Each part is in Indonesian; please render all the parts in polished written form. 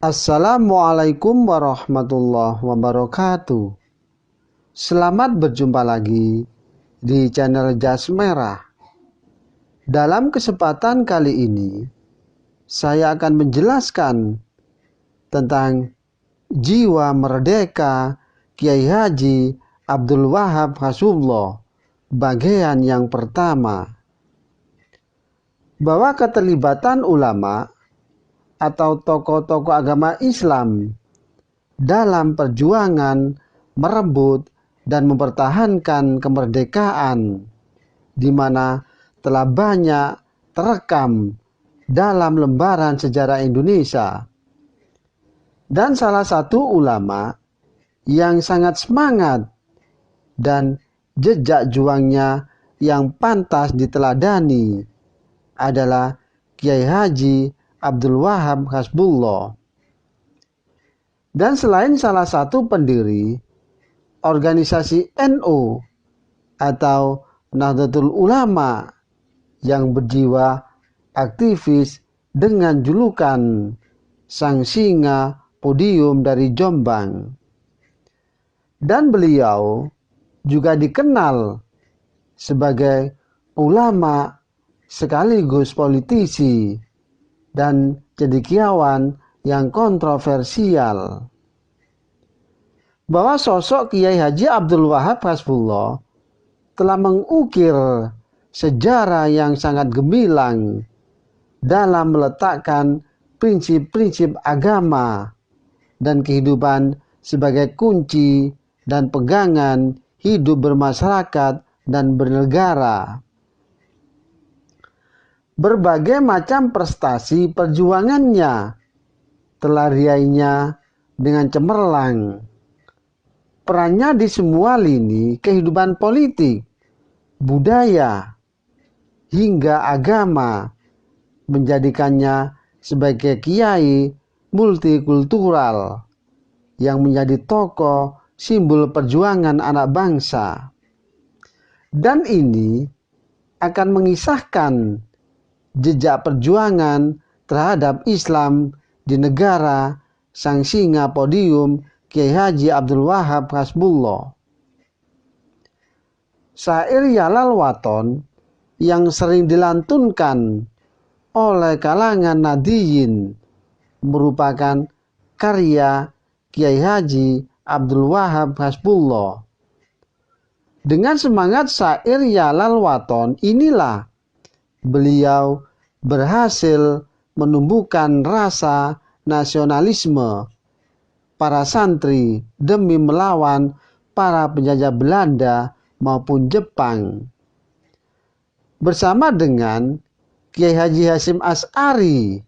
Assalamualaikum warahmatullahi wabarakatuh. Selamat berjumpa lagi di channel Jas Merah. Dalam kesempatan kali ini, saya akan menjelaskan tentang jiwa merdeka Kiai Haji Abdul Wahab Hasbullah, bagian yang pertama. Bahwa keterlibatan ulama atau tokoh-tokoh agama Islam dalam perjuangan merebut dan mempertahankan kemerdekaan, di mana telah banyak terekam dalam lembaran sejarah Indonesia. Dan salah satu ulama yang sangat semangat dan jejak juangnya yang pantas diteladani adalah Kiai Haji Abdul Wahab Hasbullah. Dan selain salah satu pendiri organisasi NU atau Nahdlatul Ulama yang berjiwa aktivis dengan julukan Sang Singa Podium dari Jombang. Dan beliau juga dikenal sebagai ulama sekaligus politisi dan cendekiawan yang kontroversial. Bahwa sosok Kiai Haji Abdul Wahab Hasbullah telah mengukir sejarah yang sangat gemilang dalam meletakkan prinsip-prinsip agama dan kehidupan sebagai kunci dan pegangan hidup bermasyarakat dan bernegara. Berbagai macam prestasi perjuangannya telah diraihnya dengan cemerlang. Perannya di semua lini kehidupan politik, budaya, hingga agama menjadikannya sebagai kiai multikultural yang menjadi tokoh simbol perjuangan anak bangsa. Dan ini akan mengisahkan jejak perjuangan terhadap Islam di negara Sang Singa Podium Kiai Haji Abdul Wahab Hasbullah. Syair Yalal Waton yang sering dilantunkan oleh kalangan nadiyin merupakan karya Kiai Haji Abdul Wahab Hasbullah. Dengan semangat syair Yalal Waton inilah beliau berhasil menumbuhkan rasa nasionalisme para santri demi melawan para penjajah Belanda maupun Jepang. Bersama dengan Kiai Haji Hasyim Asy'ari,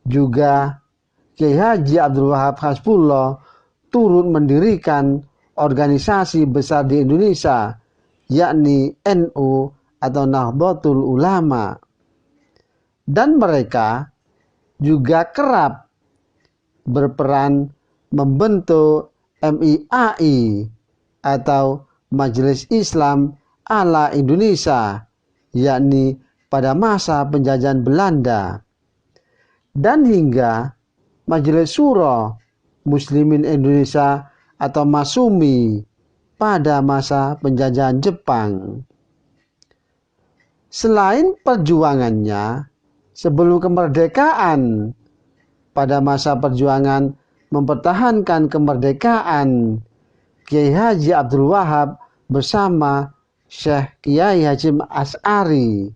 juga Kiai Haji Abdul Wahab Hasbullah turut mendirikan organisasi besar di Indonesia, yakni NU atau Nahdlatul Ulama. Dan mereka juga kerap berperan membentuk MIAI atau Majelis Islam ala Indonesia, yakni pada masa penjajahan Belanda, dan hingga Majelis Syuro Muslimin Indonesia atau MASUMI pada masa penjajahan Jepang. Selain perjuangannya sebelum kemerdekaan, pada masa perjuangan mempertahankan kemerdekaan, Kiai Haji Abdul Wahab bersama Syekh Kiai Hasyim Asy'ari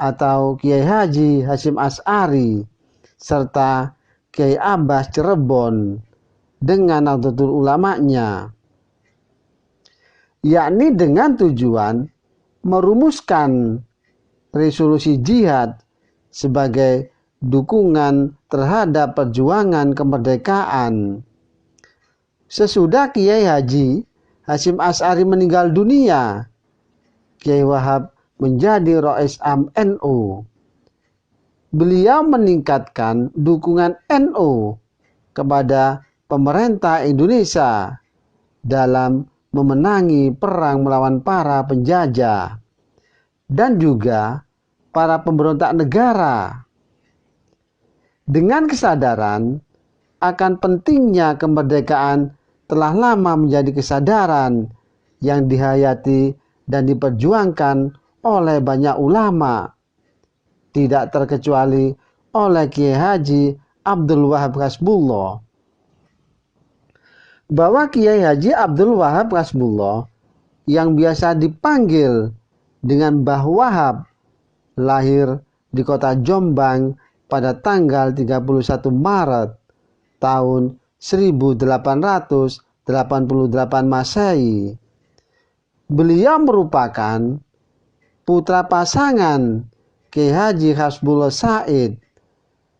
atau Kiai Haji Hasyim Asy'ari serta Kiai Abbas Cirebon dengan Nahdlatul Ulamanya, yakni dengan tujuan merumuskan resolusi jihad sebagai dukungan terhadap perjuangan kemerdekaan. Sesudah Kiai Haji Hasyim Asy'ari meninggal dunia, Kiai Wahab menjadi Rais Am NU. Beliau meningkatkan dukungan NU kepada pemerintah Indonesia dalam memenangi perang melawan para penjajah dan juga para pemberontak negara. Dengan kesadaran akan pentingnya kemerdekaan telah lama menjadi kesadaran yang dihayati dan diperjuangkan oleh banyak ulama, tidak terkecuali oleh Kiai Haji Abdul Wahab Hasbullah. Bahwa Kiai Haji Abdul Wahab Hasbullah yang biasa dipanggil dengan Mbah Wahab lahir di kota Jombang pada tanggal 31 Maret tahun 1888 Masehi. Beliau merupakan putra pasangan Kiai Haji Hasbullah Said,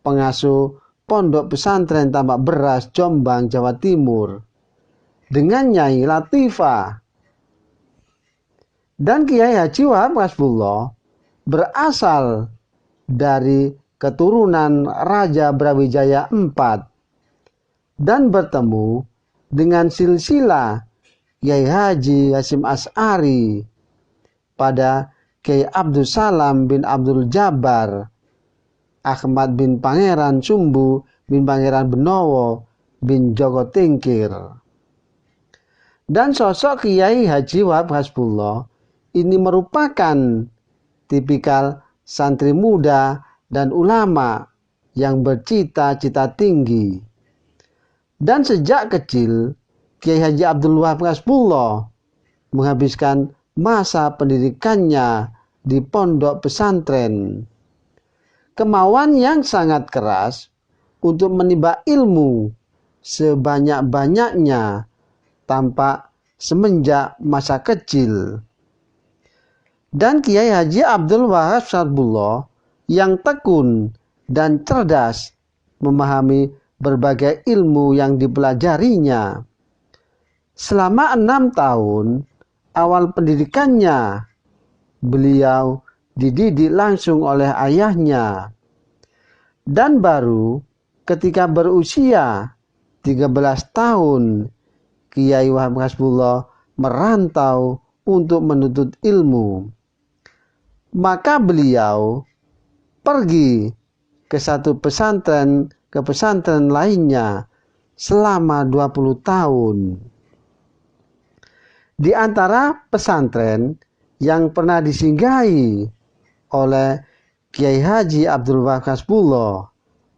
pengasuh Pondok Pesantren Tambak Beras Jombang, Jawa Timur, dengan Nyai Latifah. Dan Kiai Haji Wahab Hasbullah berasal dari keturunan Raja Brawijaya IV dan bertemu dengan silsilah Kiai Haji Hasyim Asy'ari pada Kiai Abdul Salam bin Abdul Jabbar, Ahmad bin Pangeran Sumbu bin Pangeran Benowo bin Joko Tingkir. Dan sosok Kiai Haji Wahab Hasbullah ini merupakan tipikal santri muda dan ulama yang bercita-cita tinggi. Dan sejak kecil, Kiai Haji Abdul Wahab Hasbullah menghabiskan masa pendidikannya di pondok pesantren. Kemauan yang sangat keras untuk menimba ilmu sebanyak-banyaknya tampak semenjak masa kecil. Dan Kiai Haji Abdul Wahab Hasbullah yang tekun dan cerdas memahami berbagai ilmu yang dipelajarinya. Selama 6 tahun awal pendidikannya, beliau dididik langsung oleh ayahnya. Dan baru ketika berusia 13 tahun, Kiai Wahab Hasbullah merantau untuk menuntut ilmu. Maka beliau pergi ke satu pesantren ke pesantren lainnya selama 20 tahun. Di antara pesantren yang pernah disinggahi oleh Kiai Haji Abdul Wahab Hasbullah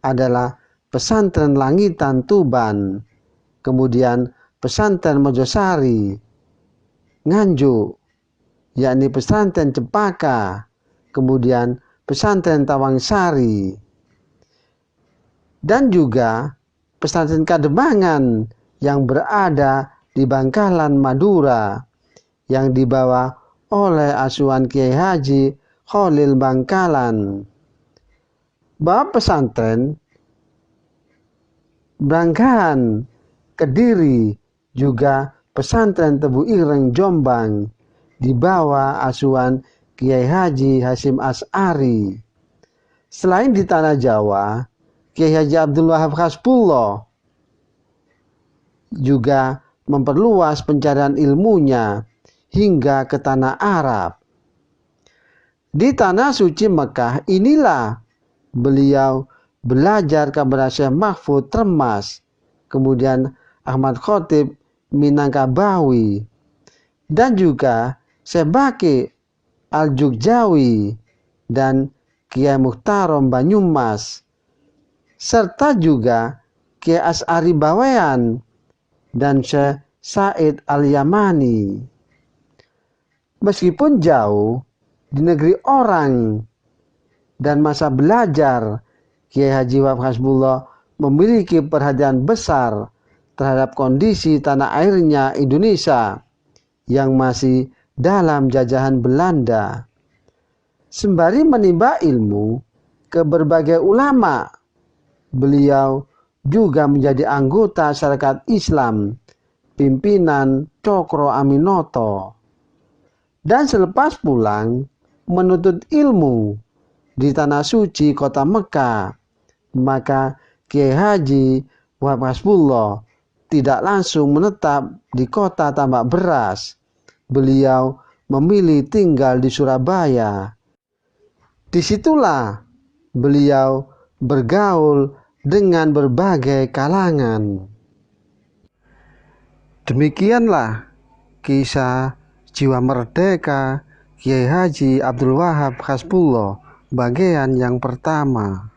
adalah pesantren Langitan Tuban, kemudian pesantren Mojosari Nganjuk, yakni pesantren Cempaka, kemudian pesantren Tawangsari, dan juga pesantren Kademangan yang berada di Bangkalan, Madura, yang dibawa oleh asuhan Kiai Haji Khalil Bangkalan. Bahwa pesantren Bangkalan, Kediri, juga pesantren Tebu Ireng Jombang di bawah asuhan Kiai Haji Hasyim Asy'ari. Selain di tanah Jawa, Kiai Haji Abdul Wahab Hasbullah juga memperluas pencarian ilmunya hingga ke tanah Arab. Di tanah suci Mekah inilah beliau belajar kepada Syekh Mahfud Termas, kemudian Ahmad Khotib Minangkabawi, dan juga Syekh Baqi Al-Jukjawi dan Kiai Mukhtarom Banyumas, serta juga Kiai Asy'ari Bawean dan Syekh Said Al-Yamani. Meskipun jauh di negeri orang dan masa belajar, Kiai Haji Wahab Hasbullah memiliki perhatian besar terhadap kondisi tanah airnya Indonesia yang masih dalam jajahan Belanda. Sembari menimba ilmu ke berbagai ulama, beliau juga menjadi anggota Syarikat Islam pimpinan Cokro Aminoto. Dan selepas pulang menuntut ilmu di tanah suci kota Mekah, maka Kiai Haji Wahab Hasbullah tidak langsung menetap di kota Tambak Beras. Beliau memilih tinggal di Surabaya. Disitulah beliau bergaul dengan berbagai kalangan. Demikianlah kisah jiwa merdeka Kiai Haji Abdul Wahab Hasbullah bagian yang pertama.